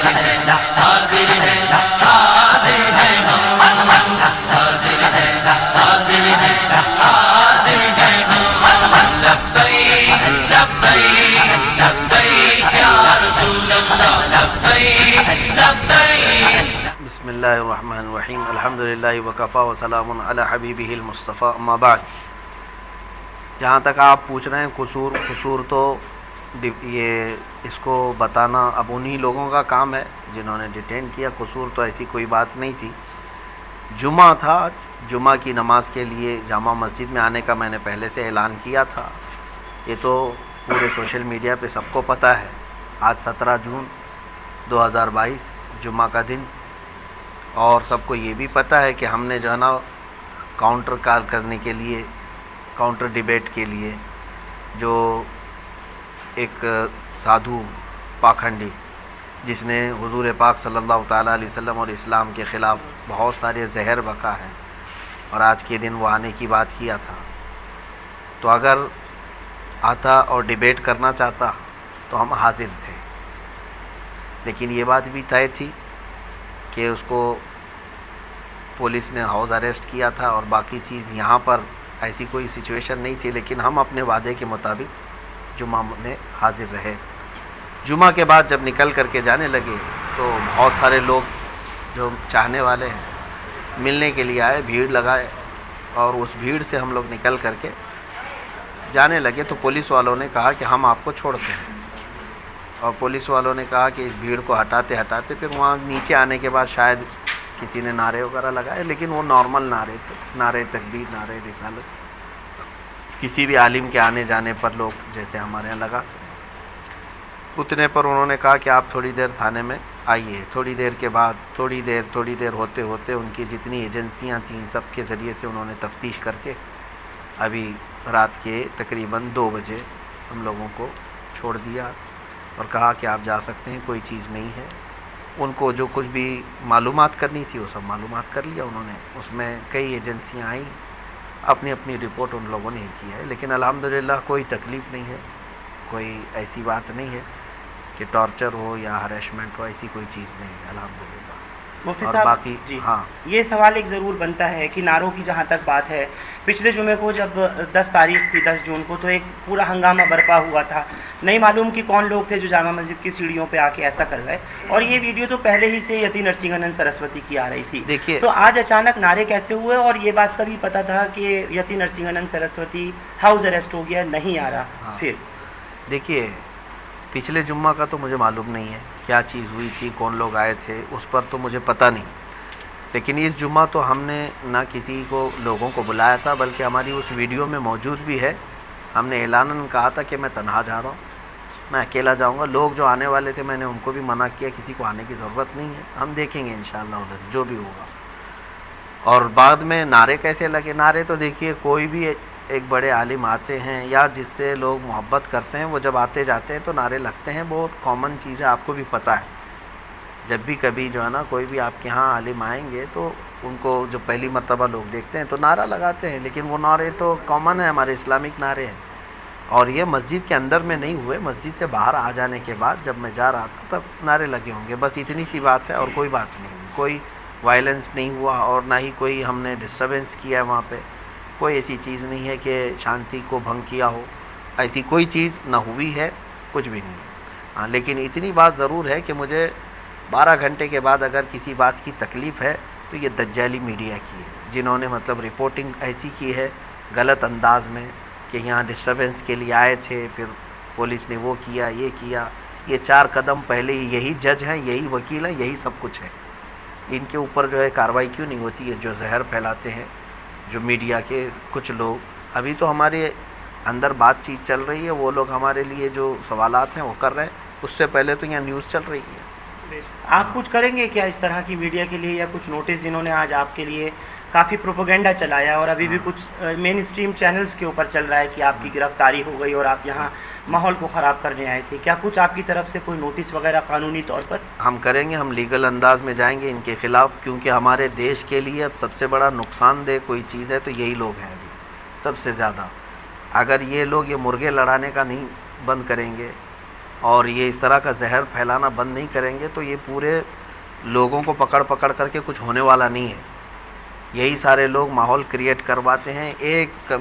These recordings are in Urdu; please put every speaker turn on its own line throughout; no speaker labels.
حاضر ہے حاضر ہے حاضر ہے حاضر ہے حاضر ہے لبیک لبیک لبیک یا رسول اللہ لبیک لبیک.
بسم اللہ الرحمن الرحیم الحمدللہ وکفا وسلام علی حبیبہ المصطفیٰ اما بعد. جہاں تک آپ پوچھ رہے ہیں قصور تو یہ اس کو بتانا اب انہی لوگوں کا کام ہے جنہوں نے ڈیٹین کیا. قصور تو ایسی کوئی بات نہیں تھی. جمعہ تھا، جمعہ کی نماز کے لیے جامع مسجد میں آنے کا میں نے پہلے سے اعلان کیا تھا. یہ تو پورے سوشل میڈیا پہ سب کو پتہ ہے. آج 17 جون 2022 جمعہ کا دن، اور سب کو یہ بھی پتہ ہے کہ ہم نے جو ہے نا کاؤنٹر کال کرنے کے لیے، کاؤنٹر ڈیبیٹ کے لیے، جو ایک سادھو پاکھنڈی جس نے حضور پاک صلی اللہ تعالیٰ علیہ وسلم اور اسلام کے خلاف بہت سارے زہر بکا ہے، اور آج کے دن وہ آنے کی بات کیا تھا. تو اگر آتا اور ڈیبیٹ کرنا چاہتا تو ہم حاضر تھے، لیکن یہ بات بھی طے تھی کہ اس کو پولیس نے ہاؤس اریسٹ کیا تھا، اور باقی چیز یہاں پر ایسی کوئی سچویشن نہیں تھی. لیکن ہم اپنے وعدے کے مطابق جمعہ میں حاضر رہے. جمعہ کے بعد جب نکل کر کے جانے لگے تو بہت سارے لوگ جو چاہنے والے ہیں ملنے کے لیے آئے، بھیڑ لگائے، اور اس بھیڑ سے ہم لوگ نکل کر کے جانے لگے تو پولیس والوں نے کہا کہ ہم آپ کو چھوڑتے ہیں. اور پولیس والوں نے کہا کہ اس بھیڑ کو ہٹاتے ہٹاتے پھر وہاں نیچے آنے کے بعد شاید کسی نے نعرے وغیرہ لگائے، لیکن وہ نارمل نعرے تھے، نعرے تکبیر، نعرے رسالت. کسی بھی عالم کے آنے جانے پر لوگ جیسے ہمارے یہاں لگا اتنے پر انہوں نے کہا کہ آپ تھوڑی دیر تھانے میں آئیے. تھوڑی دیر کے بعد تھوڑی دیر ہوتے ہوتے ان کی جتنی ایجنسیاں تھیں سب کے ذریعے سے انہوں نے تفتیش کر کے ابھی رات کے تقریباً 2 بجے ہم لوگوں کو چھوڑ دیا اور کہا کہ آپ جا سکتے ہیں، کوئی چیز نہیں ہے. ان کو جو کچھ بھی معلومات کرنی تھی وہ سب معلومات کر لیا انہوں نے. اس میں کئی ایجنسیاں آئیں، اپنی اپنی رپورٹ ان لوگوں نے کی ہے. لیکن الحمدللہ کوئی تکلیف نہیں ہے، کوئی ایسی بات نہیں ہے کہ ٹارچر ہو یا ہریشمنٹ ہو، ایسی کوئی چیز نہیں ہے الحمدللہ.
مفتی
اور
صاحب
باقی
جی
ہاں،
یہ سوال ایک ضرور بنتا ہے کہ نعروں کی جہاں تک بات ہے، پچھلے جمعے کو جب 10 تاریخ تھی 10 جون کو تو ایک پورا ہنگامہ برپا ہوا تھا. نہیں معلوم کہ کون لوگ تھے جو جامع مسجد کی سیڑھیوں پہ آ کے ایسا کر گئے، اور یہ ویڈیو تو پہلے ہی سے یتی نرسنگھنن سرسوتی کی آ رہی تھی.
دیکھیے
تو آج اچانک نعرے کیسے ہوئے؟ اور یہ بات کا بھی پتہ تھا کہ یتی نرسنگھنن سرسوتی ہاؤس اریسٹ ہو گیا، نہیں آ رہا. پھر
دیکھیے پچھلے جمعہ کا تو مجھے معلوم نہیں ہے کیا چیز ہوئی تھی، کون لوگ آئے تھے، اس پر تو مجھے پتہ نہیں. لیکن اس جمعہ تو ہم نے نہ کسی کو لوگوں کو بلایا تھا، بلکہ ہماری اس ویڈیو میں موجود بھی ہے. ہم نے اعلاناً کہا تھا کہ میں تنہا جا رہا ہوں، میں اکیلا جاؤں گا. لوگ جو آنے والے تھے میں نے ان کو بھی منع کیا، کسی کو آنے کی ضرورت نہیں ہے، ہم دیکھیں گے انشاءاللہ جو بھی ہوگا. اور بعد میں نعرے کیسے لگے؟ نعرے تو دیکھیے کوئی بھی ایک بڑے عالم آتے ہیں یا جس سے لوگ محبت کرتے ہیں، وہ جب آتے جاتے ہیں تو نعرے لگتے ہیں. بہت کامن چیز ہے، آپ کو بھی پتہ ہے. جب بھی کبھی جو ہے نا کوئی بھی آپ کے ہاں عالم آئیں گے تو ان کو جو پہلی مرتبہ لوگ دیکھتے ہیں تو نعرہ لگاتے ہیں. لیکن وہ نعرے تو کامن ہے، ہمارے اسلامک نعرے ہیں. اور یہ مسجد کے اندر میں نہیں ہوئے، مسجد سے باہر آ جانے کے بعد جب میں جا رہا تھا تب نعرے لگے ہوں گے. بس اتنی سی بات ہے اور کوئی بات نہیں. کوئی وائلنس نہیں ہوا اور نہ ہی کوئی ہم نے ڈسٹربنس کیا ہے وہاں پہ. کوئی ایسی چیز نہیں ہے کہ شانتی کو بھنگ کیا ہو، ایسی کوئی چیز نہ ہوئی ہے، کچھ بھی نہیں. ہاں لیکن اتنی بات ضرور ہے کہ مجھے 12 گھنٹے کے بعد اگر کسی بات کی تکلیف ہے تو یہ دجالی میڈیا کی ہے، جنہوں نے مطلب رپورٹنگ ایسی کی ہے غلط انداز میں کہ یہاں ڈسٹربنس کے لیے آئے تھے، پھر پولیس نے وہ کیا یہ کیا. یہ 4 قدم پہلے ہی یہی جج ہیں، یہی وکیل ہیں، یہی سب کچھ ہے. ان کے اوپر جو ہے کارروائی کیوں نہیں ہوتی ہے؟ جو زہر پھیلاتے ہیں جو میڈیا کے کچھ لوگ. ابھی تو ہمارے اندر بات چیت چل رہی ہے، وہ لوگ ہمارے لیے جو سوالات ہیں وہ کر رہے ہیں. اس سے پہلے تو یہاں نیوز چل رہی ہے.
آپ کچھ کریں گے کیا اس طرح کی میڈیا کے لیے، یا کچھ نوٹس جنہوں نے آج آپ کے لیے کافی پروپیگنڈا چلایا اور ابھی بھی کچھ مین اسٹریم چینلز کے اوپر چل رہا ہے کہ آپ کی گرفتاری ہو گئی اور آپ یہاں ماحول کو خراب کرنے آئے تھے، کیا کچھ آپ کی طرف سے کوئی نوٹس وغیرہ قانونی طور پر؟
ہم کریں گے، ہم لیگل انداز میں جائیں گے ان کے خلاف، کیونکہ ہمارے دیش کے لیے اب سب سے بڑا نقصان دہ کوئی چیز ہے تو یہی لوگ ہیں ابھی سب سے زیادہ. اگر یہ لوگ یہ مرغے لڑانے کا نہیں بند کریں گے اور یہ اس طرح کا زہر پھیلانا بند نہیں کریں گے تو یہ پورے لوگوں کو پکڑ پکڑ کر کے کچھ ہونے والا نہیں ہے. یہی سارے لوگ ماحول کریٹ کرواتے ہیں. ایک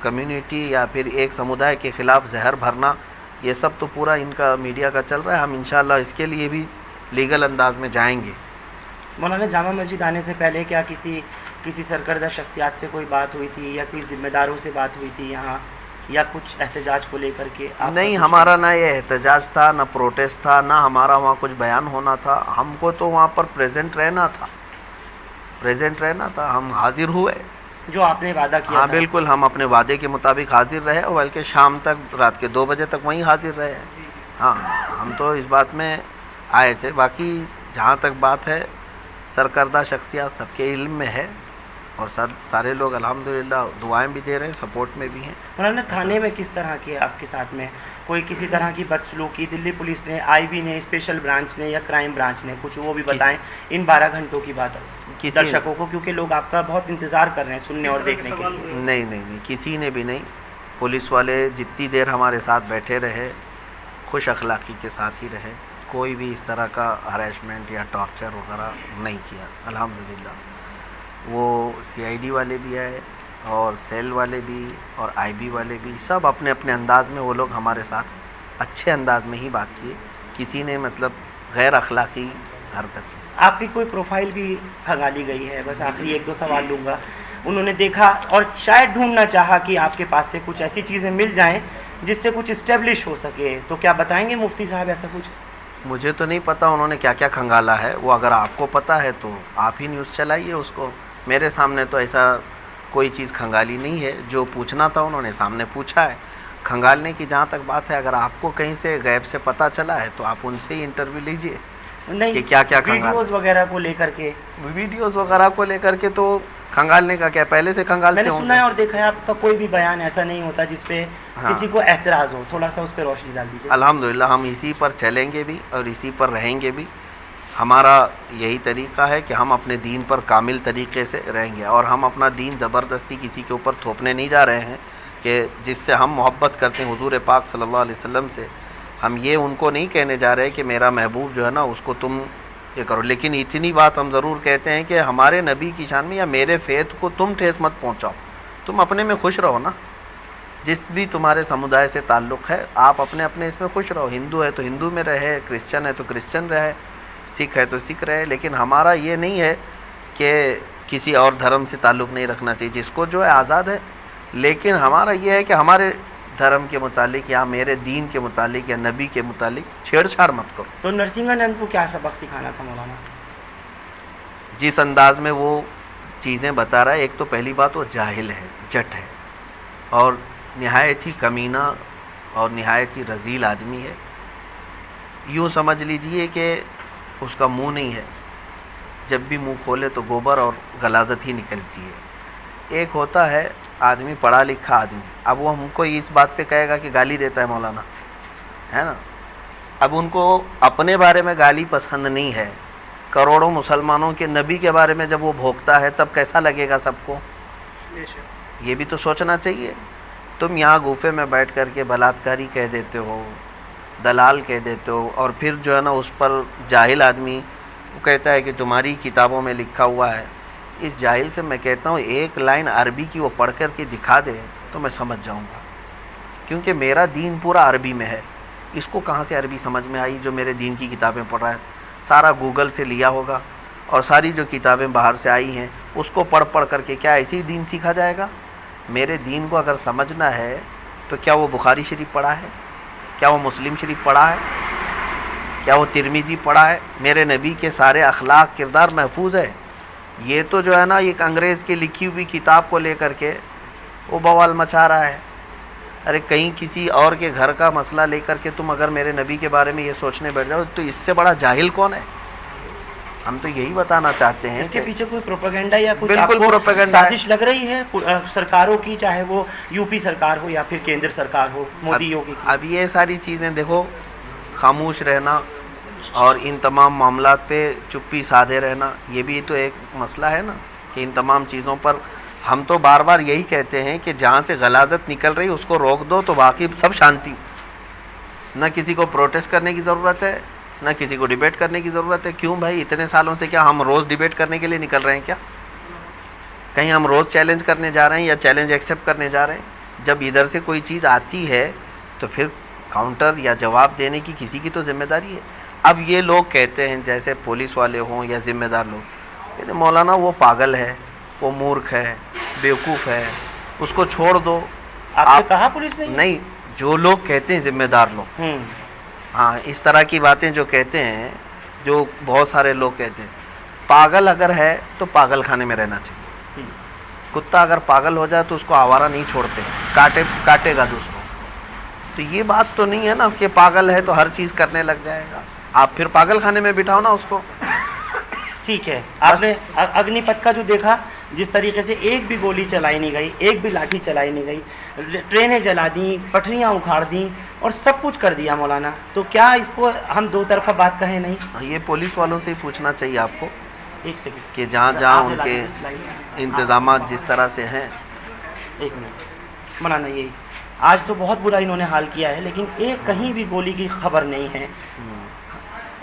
کمیونٹی یا پھر ایک سمودائے کے خلاف زہر بھرنا، یہ سب تو پورا ان کا میڈیا کا چل رہا ہے. ہم انشاءاللہ اس کے لیے بھی لیگل انداز میں جائیں گے.
مولانا جامع مسجد آنے سے پہلے کیا کسی سرکردہ شخصیات سے کوئی بات ہوئی تھی یا کوئی ذمہ داروں سے بات ہوئی تھی یہاں، یا کچھ احتجاج کو لے کر کے؟
نہیں، ہمارا نہ یہ احتجاج تھا، نہ پروٹیسٹ تھا، نہ ہمارا وہاں کچھ بیان ہونا تھا. ہم کو تو وہاں پر پریزنٹ رہنا تھا. ہم حاضر ہوئے
جو آپ نے وعدہ کیا
ہاں
تھا.
بالکل، ہم اپنے وعدے کے مطابق حاضر رہے اور بلکہ شام تک، رات کے 2 بجے تک وہیں حاضر رہے. ہاں، ہم تو اس بات میں آئے تھے. باقی جہاں تک بات ہے سرکردہ شخصیات سب کے علم میں ہے اور سارے لوگ الحمدللہ دعائیں بھی دے رہے ہیں، سپورٹ میں بھی ہیں.
انہوں نے تھانے میں کس طرح کے آپ کے ساتھ میں کوئی کسی طرح کی بدسلوکی دلی پولیس نے، آئی بی نے، اسپیشل برانچ نے یا کرائم برانچ نے، کچھ وہ بھی بتائیں ان 12 گھنٹوں کی بات درشکوں کو، کیونکہ لوگ آپ کا بہت انتظار کر رہے ہیں سننے اور دیکھنے کے لیے.
نہیں، کسی نے بھی نہیں. پولیس والے جتنی دیر ہمارے ساتھ بیٹھے رہے خوش اخلاقی کے ساتھ ہی رہے. کوئی بھی اس طرح کا ہریسمنٹ یا ٹارچر وغیرہ نہیں کیا الحمدللہ. وہ سی آئی ڈی والے بھی آئے اور سیل والے بھی اور آئی بی والے بھی، سب اپنے اپنے انداز میں وہ لوگ ہمارے ساتھ اچھے انداز میں ہی بات کیے. کسی نے مطلب غیر اخلاقی حرکت کی.
آپ کی کوئی پروفائل بھی کھنگالی گئی ہے؟ بس آخری 1-2 سوال لوں گا. انہوں نے دیکھا اور شاید ڈھونڈنا چاہا کہ آپ کے پاس سے کچھ ایسی چیزیں مل جائیں جس سے کچھ اسٹیبلش ہو سکے، تو کیا بتائیں گے مفتی صاحب ایسا کچھ؟
مجھے تو نہیں پتہ انہوں نے کیا کیا کھنگالا ہے. وہ اگر آپ کو پتہ ہے تو آپ ہی نیوز چلائیے اس کو. میرے سامنے تو ایسا کوئی چیز کھنگالی نہیں ہے. جو پوچھنا تھا انہوں نے سامنے پوچھا ہے. کھنگالنے کی جہاں تک بات ہے، اگر آپ کو کہیں سے غیب سے پتہ چلا ہے تو آپ ان سے ہی انٹرویو لیجئے
نہیں
کہ کیا کیا
ویڈیوز وغیرہ کو لے کر کے.
ویڈیوز وغیرہ کو لے کر کے تو کھنگالنے کا کیا، پہلے سے
میں
کھنگالتے
نے
ہوں
سنا ہے اور دیکھا ہے آپ کا کوئی بھی بیان ایسا نہیں ہوتا جس پہ
ہاں.
کسی کو اعتراض ہو. تھوڑا سا اس پہ روشنی ڈال دیجیے.
الحمدللہ ہم اسی پر چلیں گے بھی اور اسی پر رہیں گے بھی. ہمارا یہی طریقہ ہے کہ ہم اپنے دین پر کامل طریقے سے رہیں گے اور ہم اپنا دین زبردستی کسی کے اوپر تھوپنے نہیں جا رہے ہیں کہ جس سے ہم محبت کرتے ہیں حضور پاک صلی اللہ علیہ وسلم سے. ہم یہ ان کو نہیں کہنے جا رہے کہ میرا محبوب جو ہے نا اس کو تم یہ کرو، لیکن اتنی بات ہم ضرور کہتے ہیں کہ ہمارے نبی کی شان میں یا میرے فیت کو تم ٹھیس مت پہنچاؤ. تم اپنے میں خوش رہو نا، جس بھی تمہارے سمودائے سے تعلق ہے آپ اپنے اس میں خوش رہو. ہندو ہے تو ہندو میں رہے، کرسچن ہے تو کرسچن رہے، سکھ ہے تو سکھ رہے. لیکن ہمارا یہ نہیں ہے کہ کسی اور دھرم سے تعلق نہیں رکھنا چاہیے، جس کو جو ہے آزاد ہے. لیکن ہمارا یہ ہے کہ ہمارے دھرم کے متعلق یا میرے دین کے متعلق یا نبی کے متعلق چھیڑ چھاڑ مت کرو.
تو نرسنگھانند کو کیا سبق سکھانا تھا مولانا؟
جس انداز میں وہ چیزیں بتا رہا ہے، ایک تو پہلی بات وہ جاہل ہے، جٹ ہے اور نہایت ہی کمینہ اور نہایت ہی رذیل آدمی ہے. یوں سمجھ لیجئے کہ اس کا منہ نہیں ہے، جب بھی منہ کھولے تو گوبر اور غلاظت ہی نکلتی ہے. ایک ہوتا ہے آدمی پڑھا لکھا آدمی، اب وہ ہم کو اس بات پہ کہے گا کہ گالی دیتا ہے مولانا، ہے نا. اب ان کو اپنے بارے میں گالی پسند نہیں ہے، کروڑوں مسلمانوں کے نبی کے بارے میں جب وہ بھوکتا ہے تب کیسا لگے گا سب کو؟ یہ بھی تو سوچنا چاہیے. تم یہاں گوفے میں بیٹھ کر کے بلاتکاری کہہ دیتے ہو، دلال کہہ دیتے ہو، اور پھر جو ہے نا اس پر جاہل آدمی وہ کہتا ہے کہ تمہاری کتابوں میں لکھا ہوا ہے. اس جاہل سے میں کہتا ہوں ایک لائن عربی کی وہ پڑھ کر کے دکھا دے تو میں سمجھ جاؤں گا، کیونکہ میرا دین پورا عربی میں ہے. اس کو کہاں سے عربی سمجھ میں آئی جو میرے دین کی کتابیں پڑھ رہا ہے؟ سارا گوگل سے لیا ہوگا اور ساری جو کتابیں باہر سے آئی ہیں اس کو پڑھ کر کے کیا ایسے ہی دین سیکھا جائے گا؟ میرے دین کو اگر سمجھنا ہے تو کیا وہ بخاری شریف پڑھا ہے؟ کیا وہ مسلم شریف پڑھا ہے؟ کیا وہ ترمذی پڑھا ہے؟ میرے نبی کے سارے اخلاق کردار محفوظ ہے. یہ تو جو ہے نا ایک انگریز کی لکھی ہوئی کتاب کو لے کر کے وہ بوال مچا رہا ہے. ارے کہیں کسی اور کے گھر کا مسئلہ لے کر کے تم اگر میرے نبی کے بارے میں یہ سوچنے بیٹھ جاؤ تو اس سے بڑا جاہل کون ہے؟ ہم تو یہی بتانا چاہتے ہیں.
اس کے پیچھے کوئی پروپیگنڈا یا کچھ
بالکل پروپیگنڈا
سازش لگ رہی ہے سرکاروں کی، چاہے وہ یو پی سرکار ہو یا پھر کیندر سرکار ہو، مودی یوگی کی؟
اب یہ ساری چیزیں دیکھو، خاموش رہنا اور ان تمام معاملات پہ چپی سادھے رہنا یہ بھی تو ایک مسئلہ ہے نا، کہ ان تمام چیزوں پر ہم تو بار بار یہی کہتے ہیں کہ جہاں سے غلاظت نکل رہی اس کو روک دو تو باقی سب شانتی. نہ کسی کو پروٹیسٹ کرنے کی ضرورت ہے، نہ کسی کو ڈیبیٹ کرنے کی ضرورت ہے. کیوں بھائی اتنے سالوں سے کیا ہم روز ڈیبیٹ کرنے کے لیے نکل رہے ہیں کیا؟ کہیں ہم روز چیلنج کرنے جا رہے ہیں یا چیلنج ایکسیپٹ کرنے جا رہے ہیں؟ جب ادھر سے کوئی چیز آتی ہے تو پھر کاؤنٹر یا جواب دینے کی کسی کی تو ذمہ داری ہے. اب یہ لوگ کہتے ہیں جیسے پولیس والے ہوں یا ذمہ دار لوگ کہتے ہیں مولانا وہ پاگل ہے، وہ مورکھ ہے، بیوقوف ہے، اس کو چھوڑ دو.
آپ سے کہا پولیس نے؟
نہیں، جو لوگ کہتے ہیں ذمہ دار لوگ، ہاں اس طرح کی باتیں جو کہتے ہیں، جو بہت سارے لوگ کہتے ہیں، پاگل اگر ہے تو پاگل خانے میں رہنا چاہیے. کتا اگر پاگل ہو جائے تو اس کو آوارہ نہیں چھوڑتے، کاٹے گا دوسروں. تو یہ بات تو نہیں ہے نا کہ پاگل ہے تو ہر چیز کرنے لگ جائے گا. آپ پھر پاگل خانے میں بٹھاؤ نا اس کو.
ٹھیک ہے، آپ نے اگنی پتھ کا جو دیکھا، جس طریقے سے ایک بھی گولی چلائی نہیں گئی، ایک بھی لاٹھی چلائی نہیں گئی، ٹرینیں جلا دیں، پٹریاں اکھاڑ دیں اور سب کچھ کر دیا مولانا، تو کیا اس کو ہم دو طرفہ بات کہیں نہیں؟
یہ پولیس والوں سے ہی پوچھنا چاہیے آپ کو
ایک سیکنڈ
کہ جہاں جہاں ان کے انتظامات جس طرح سے ہیں.
ایک منٹ مولانا، یہی آج تو بہت برا انہوں نے حال کیا ہے، لیکن ایک کہیں بھی گولی کی خبر نہیں ہے.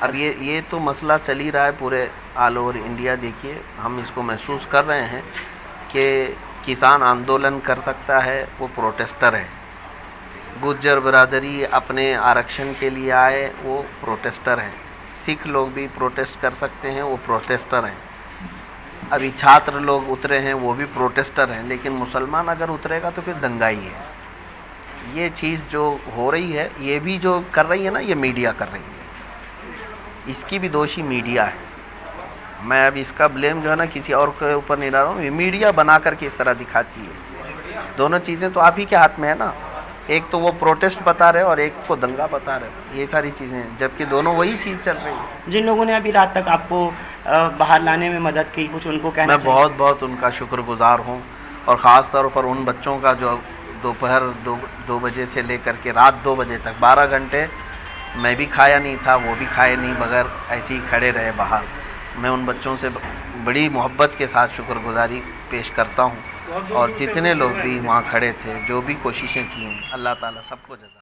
اب یہ تو مسئلہ چل ہی رہا ہے پورے آل اوور انڈیا. دیکھیے ہم اس کو محسوس کر رہے ہیں کہ کسان آندولن کر سکتا ہے، وہ پروٹیسٹر ہے. گجر برادری اپنے آرکشن کے لیے آئے، وہ پروٹیسٹر ہیں. سکھ لوگ بھی پروٹیسٹ کر سکتے ہیں، وہ پروٹیسٹر ہیں. ابھی چھاتر لوگ اترے ہیں، وہ بھی پروٹیسٹر ہیں. لیکن مسلمان اگر اترے گا تو پھر دنگائی ہے. یہ چیز جو ہو رہی ہے، یہ بھی جو کر رہی ہے نا، یہ میڈیا کر رہی ہے. اس کی بھی دوشی میڈیا ہے. میں اب اس کا بلیم جو ہے نا کسی اور کے اوپر نہیں ڈال رہا ہوں. یہ میڈیا بنا کر کے اس طرح دکھاتی ہے. دونوں چیزیں تو آپ ہی کے ہاتھ میں ہے نا. ایک تو وہ پروٹیسٹ بتا رہے اور ایک کو دنگا بتا رہے. یہ ساری چیزیں ہیں، جبکہ دونوں وہی چیز چل رہی ہے.
جن لوگوں نے ابھی رات تک آپ کو باہر لانے میں مدد کی، کچھ ان کو کہنا
میں بہت بہت ان کا شکر گزار ہوں، اور خاص طور پر ان بچوں کا جو دوپہر 2 بجے سے لے کر کے رات 2 بجے تک 12 گھنٹے میں بھی کھایا نہیں تھا، وہ بھی کھائے نہیں، بغیر ایسے ہی کھڑے رہے باہر. میں ان بچوں سے بڑی محبت کے ساتھ شکر گزاری پیش کرتا ہوں. اور جتنے لوگ بھی وہاں کھڑے تھے، جو بھی کوششیں کی ہیں، اللہ تعالیٰ سب کو جزا